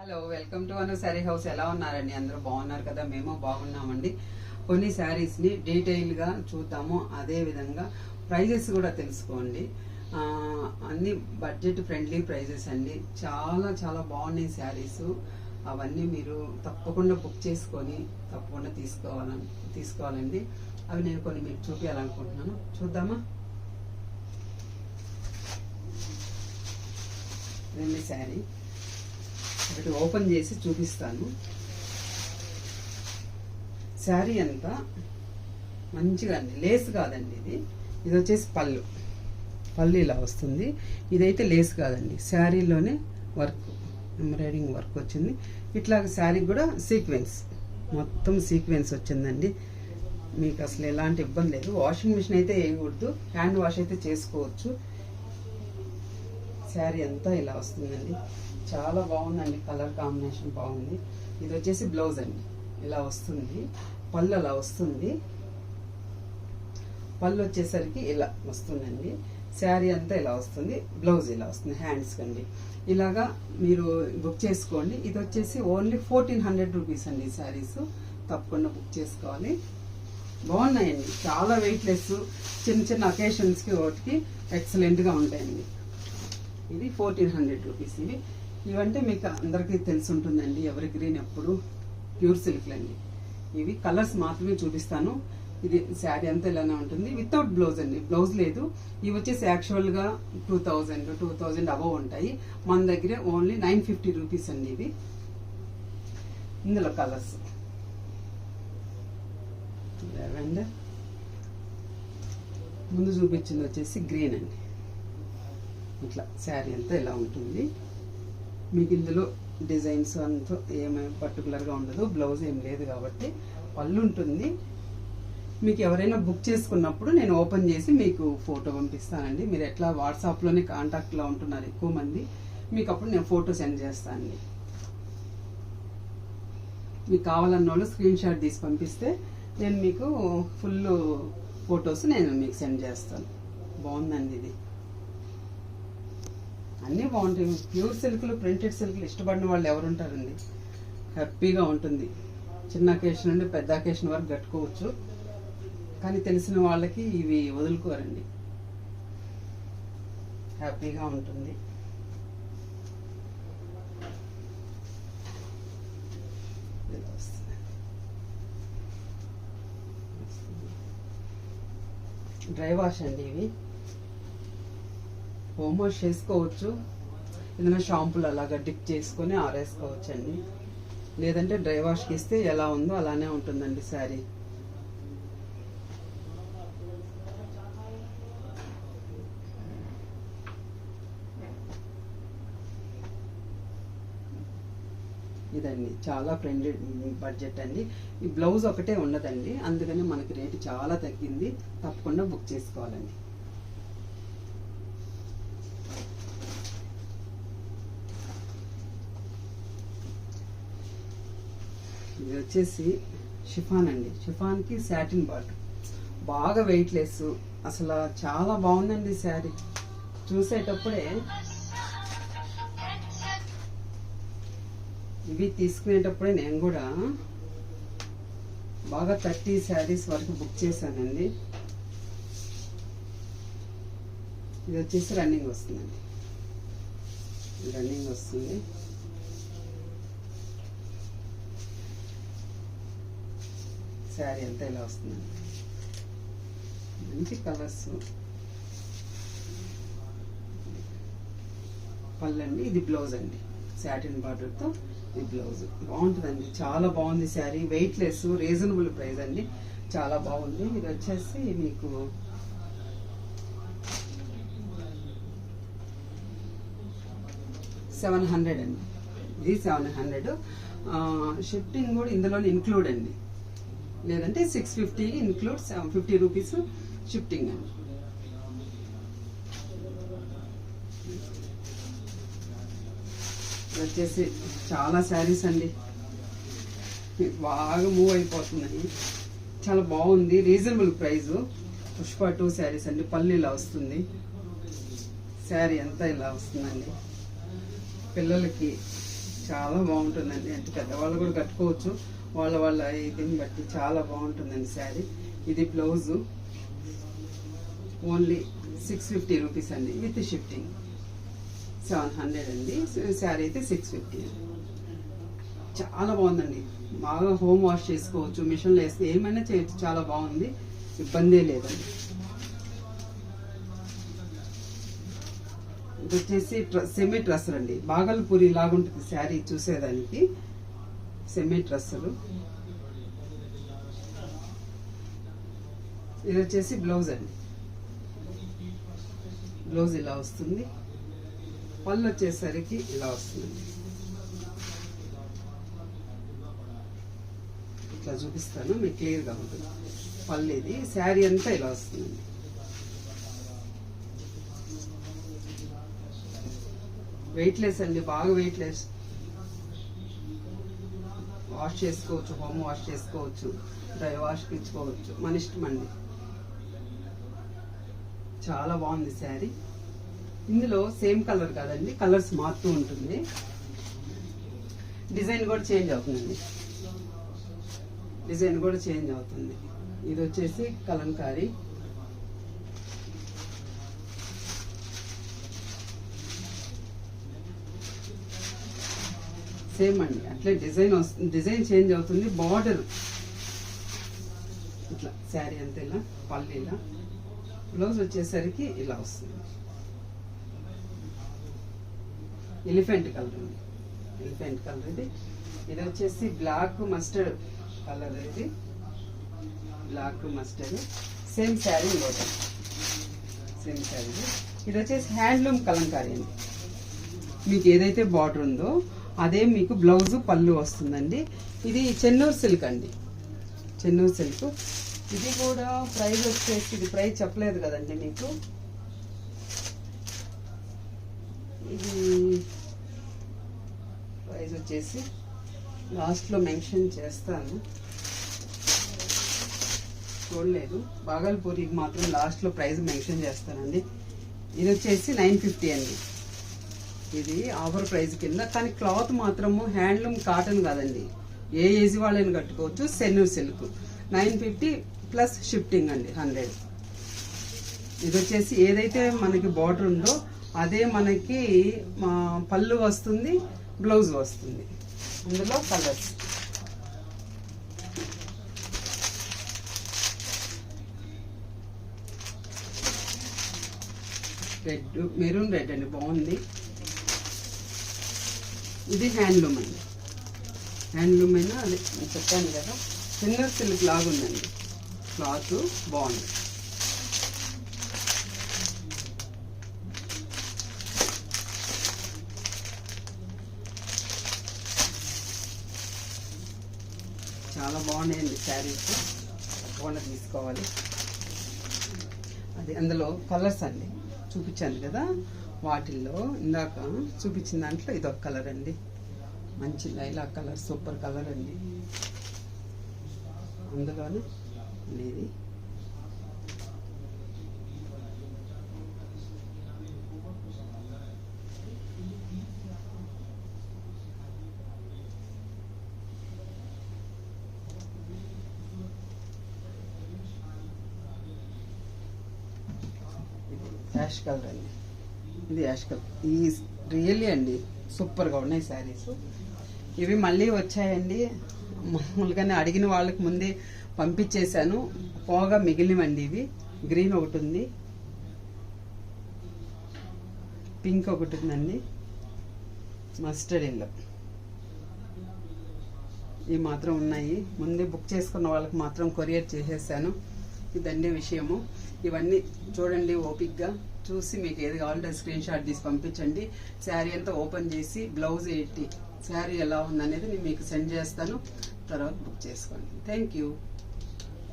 Hello, welcome to Anu sari house. ఎలా ఉన్నారండి? అందరూ బాగున్నారు కదా? మేము బాగున్నామండి. కొన్ని శారీస్ని డీటెయిల్గా చూద్దాము, అదే విధంగా ప్రైజెస్ కూడా తెలుసుకోండి. అన్ని బడ్జెట్ ఫ్రెండ్లీ ప్రైజెస్ అండి. చాలా చాలా బాగున్నాయి శారీస్. అవన్నీ మీరు తప్పకుండా బుక్ చేసుకొని తప్పకుండా తీసుకోవాలండి. అవి నేను కొన్ని మీకు చూపించాలనుకుంటున్నాను. చూద్దామా? ఇదండి శారీ. ఒకటి ఓపెన్ చేసి చూపిస్తాను. శారీ అంతా మంచిగా అండి, లేస్ కాదండి ఇది. ఇది వచ్చేసి పళ్ళు ఇలా వస్తుంది. ఇదైతే లేస్ కాదండి, శారీలోనే వర్క్, ఎంబ్రాయిడింగ్ వర్క్ వచ్చింది. ఇట్లా శారీకి కూడా మొత్తం సీక్వెన్స్ వచ్చిందండి. మీకు అసలు ఎలాంటి ఇబ్బంది లేదు. వాషింగ్ మిషన్ అయితే వేయకూడదు, హ్యాండ్ వాష్ అయితే చేసుకోవచ్చు. శారీ అంతా ఇలా వస్తుందండి. చాలా బాగుందండి, కలర్ కాంబినేషన్ బాగుంది. ఇది వచ్చేసి బ్లౌజ్ అండి, ఇలా వస్తుంది. పళ్ళు అలా వస్తుంది. పళ్ళు వచ్చేసరికి ఇలా వస్తుందండి. శారీ అంతా ఇలా వస్తుంది. బ్లౌజ్ ఇలా వస్తుంది హ్యాండ్స్ కండి. ఇలాగా మీరు బుక్ చేసుకోండి. ఇది వచ్చేసి ఓన్లీ 1400 రూపీస్ అండి. శారీస్ తప్పకుండా బుక్ చేసుకోవాలి. బాగున్నాయండి, చాలా వెయిట్లెస్. చిన్న చిన్న అకేషన్స్కి వాటికి ఎక్సలెంట్గా ఉంటాయండి. ఇది 1400 రూపీస్. ఇవంటే మీకు అందరికీ తెలిసి ఉంటుందండి, ఎవరి గ్రీన్ ఎప్పుడు ప్యూర్ సిల్క్లండి. ఇవి కలర్స్ మాత్రమే చూపిస్తాను. ఇది శారీ అంతా ఇలానే ఉంటుంది, వితౌట్ బ్లౌజ్ అండి, బ్లౌజ్ లేదు. ఇవి వచ్చేసి యాక్చువల్గా 2000 అబవ్ ఉంటాయి. మన దగ్గర ఓన్లీ 950 రూపీస్ అండి. ఇవి ఇందులో కలర్స్ లెవెండర్, ముందు చూపించింది వచ్చేసి గ్రీన్ అండి. ఇట్లా శారీ అంతా ఇలా ఉంటుంది. మీకు ఇందులో డిజైన్స్ అంతా ఏమైనా పర్టికులర్గా ఉండదు, బ్లౌజ్ ఏం లేదు కాబట్టి. పళ్ళు ఉంటుంది. మీకు ఎవరైనా బుక్ చేసుకున్నప్పుడు నేను ఓపెన్ చేసి మీకు ఫోటో పంపిస్తానండి. మీరు ఎట్లా వాట్సాప్లోనే కాంటాక్ట్లో ఉంటున్నారు ఎక్కువ మంది, మీకు అప్పుడు నేను ఫోటో సెండ్ చేస్తానండి. మీకు కావాలన్న వాళ్ళు స్క్రీన్ షాట్ తీసి పంపిస్తే నేను మీకు ఫుల్ ఫొటోస్ నేను మీకు సెండ్ చేస్తాను. బాగుందండి ఇది. అన్నీ బాగుంటాయి. ప్యూర్ సిల్క్లు, ప్రింటెడ్ సిల్క్లు ఇష్టపడిన వాళ్ళు ఎవరు ఉంటారండి? హ్యాపీగా ఉంటుంది. చిన్న అకేషన్ నుండి పెద్ద అకేషన్ వరకు కట్టుకోవచ్చు. కానీ తెలిసిన వాళ్ళకి ఇవి వదులుకోరండి, హ్యాపీగా ఉంటుంది. డ్రై వాష్ అండి. ఇవి హోమ్ వాష్ చేసుకోవచ్చు. ఏదైనా షాంపూలు అలాగా డిప్ చేసుకొని ఆరేసుకోవచ్చు అండి. లేదంటే డ్రై వాష్కి ఇస్తే ఎలా ఉందో అలానే ఉంటుందండి శారీ. ఇదండి చాలా ఫ్రెండ్లీ బడ్జెట్ అండి. ఈ బ్లౌజ్ ఒకటే ఉండదండి, అందుకని మనకి రేటు చాలా తగ్గింది. తప్పకుండా బుక్ చేసుకోవాలండి. ఇది వచ్చేసి షిఫాన్ అండి. షిఫాన్కి సాటిన్ బార్డర్, బాగా వెయిట్లెస్. అసలు చాలా బాగుందండి శారీ. చూసేటప్పుడే ఇవి తీసుకునేటప్పుడే నేను కూడా బాగా 30 శారీస్ వరకు బుక్ చేశానండి. ఇది వచ్చేసి రన్నింగ్ వస్తుందండి, రన్నింగ్ వస్తుంది. శారీ అంతా ఇలా వస్తుందండి, మంచి కలర్స్. పళ్ళండి, ఇది బ్లౌజ్ అండి, సాటిన్ బార్డర్తో ఈ బ్లౌజ్. బాగుంటుందండి, చాలా బాగుంది శారీ. వెయిట్లెస్, రీజనబుల్ ప్రైస్ అండి, చాలా బాగుంది. ఇది వచ్చేసి మీకు $700 అండి. ఇది 700. షిఫ్టింగ్ కూడా ఇందులో ఇంక్లూడ్ అండి, లేదంటే 650 ఇంక్లూడ్ 750 రూపీస్ షిఫ్టింగ్ అండి. వచ్చేసి చాలా శారీస్ అండి, బాగా మూవ్ అయిపోతున్నాయి. చాలా బాగుంది, రీజనబుల్ ప్రైస్. పుష్ప 2 శారీస్ అండి. పళ్ళు ఇలా వస్తుంది, శారీ అంతా ఇలా వస్తుందండి. పిల్లలకి చాలా బాగుంటుందండి. అంటే పెద్దవాళ్ళు కూడా కట్టుకోవచ్చు, వాళ్ళ ఇదిని బట్టి చాలా బాగుంటుందండి శారీ. ఇది బ్లౌజు ఓన్లీ 650 రూపీస్ అండి, విత్ షిఫ్టింగ్ 700 అండి. శారీ అయితే 650. చాలా బాగుందండి. బాగా హోమ్ వాష్ చేసుకోవచ్చు, మిషన్లో వేస్తే ఏమైనా చేయొచ్చు. చాలా బాగుంది, ఇబ్బందే లేదండి. ఇది వచ్చేసి సెమీ డ్రెస్సులు అండి. బాగల్పూరి లాగుంటుంది శారీ చూసేదానికి. సెమీ డ్రెస్సులు. ఇది వచ్చేసి బ్లౌజ్ అండి. బ్లౌజ్ ఇలా వస్తుంది, పళ్ళు వచ్చేసరికి ఇలా వస్తుంది. ఇట్లా చూపిస్తాను మీకు క్లియర్గా ఉంటుంది. పళ్ళు ఇది, శారీ అంతా ఇలా వస్తుంది. వెయిట్లెస్ అండి, బాగా వెయిట్లెస్. వాష్ చేసుకోవచ్చు, హోమ్ వాష్ చేసుకోవచ్చు, డ్రై వాష్కి ఇచ్చుకోవచ్చు, మన ఇష్టం అండి. చాలా బాగుంది శారీ. ఇందులో సేమ్ కలర్ కాదండి, కలర్స్ మారుతూ ఉంటుంది. డిజైన్ కూడా చేంజ్ అవుతుందండి, డిజైన్ కూడా చేంజ్ అవుతుంది. ఇది వచ్చేసి కలంకారీ. సేమ్ అండి, అట్లే డిజైన్ వస్తుంది, డిజైన్ చేంజ్ అవుతుంది. బార్డర్ ఇట్లా శారీ అంతా ఇలా, పళ్ళు ఇలా, బ్లౌజ్ వచ్చేసరికి ఇలా వస్తుంది. ఎలిఫెంట్ కలర్ అండి, ఎలిఫెంట్ కలర్ ఇది. ఇది వచ్చేసి బ్లాక్ మస్టర్డ్ కలర్. ఇది బ్లాక్ మస్టర్డ్. సేమ్ శారీ ఇంకోటి, సేమ్ శారీ. ఇది వచ్చేసి హ్యాండ్లూమ్ కలంకారీ అండి. మీకు ఏదైతే బార్డర్ ఉందో అదే మీకు బ్లౌజ్ పళ్ళు వస్తుందండి. ఇది చెన్నూరు సిల్క్ అండి, చెన్నూరు సిల్క్. ఇది కూడా ప్రైస్ వచ్చేసి, ఇది ప్రైస్ చెప్పలేదు కదండి మీకు. ఇది ప్రైస్ వచ్చేసి లాస్ట్లో మెన్షన్ చేస్తాను, చూడలేదు. బాగల్పూరికి మాత్రం లాస్ట్లో ప్రైస్ మెన్షన్ చేస్తానండి. ఇది వచ్చేసి 950 అండి. ఇది ఆఫర్ ప్రైస్ కింద, కానీ క్లాత్ మాత్రము హ్యాండ్లూమ్ కాటన్ కాదండి, ఏ ఏజ్ వాళ్ళని కట్టుకోవచ్చు. చెన్నూరు సిల్క్ 950 ప్లస్ షిఫ్టింగ్ అండి 100. ఇది వచ్చేసి ఏదైతే మనకి బార్డర్ ఉందో అదే మనకి పళ్ళు వస్తుంది, బ్లౌజ్ వస్తుంది. అందులో కలర్స్ రెడ్, మెరూన్ రెడ్ అండి, బాగుంది. ఇది హ్యాండ్లూమ్ అండి, హ్యాండ్లూమ్ అయినా అది చెప్పాను కదా, చెన్నూరు సిల్క్ లాగా ఉందండి. క్లాత్ బాగుంది. చాలా బాగున్నాయండి శారీస్, తప్పకుండా తీసుకోవాలి. అది అందులో కలర్స్ అండి చూపించాను కదా, వాటిల్లో ఇందాక చూపించిన దాంట్లో ఇదొక కలర్ అండి, మంచి లైలాక్ కలర్, సూపర్ కలర్ అండి. అందులోనే ఇది యాష్ కలర్ అండి, ఇది యాష్ కలర్. ఈ రియల్లీ అండి సూపర్గా ఉన్నాయి శారీస్. ఇవి మళ్ళీ వచ్చాయండి, మామూలుగానే అడిగిన వాళ్ళకి ముందే పంపించేశాను, పోగా మిగిలినవండి. ఇవి గ్రీన్ ఒకటి ఉంది, పింక్ ఒకటి ఉందండి, మస్టర్డ్ ఎల్లో, ఇవి మాత్రం ఉన్నాయి. ముందే బుక్ చేసుకున్న వాళ్ళకి మాత్రం కొరియర్ చేసేసాను. ఇదండి విషయము. ఇవన్నీ చూడండి, ఓపిక్గా చూసి మీకు ఏది కావాలంటే స్క్రీన్ షాట్ తీసి పంపించండి. శారీ అంతా ఓపెన్ చేసి బ్లౌజ్ ఏంటి, శారీ ఎలా ఉందనేది నేను మీకు సెండ్ చేస్తాను, తర్వాత బుక్ చేసుకోండి. Thank you.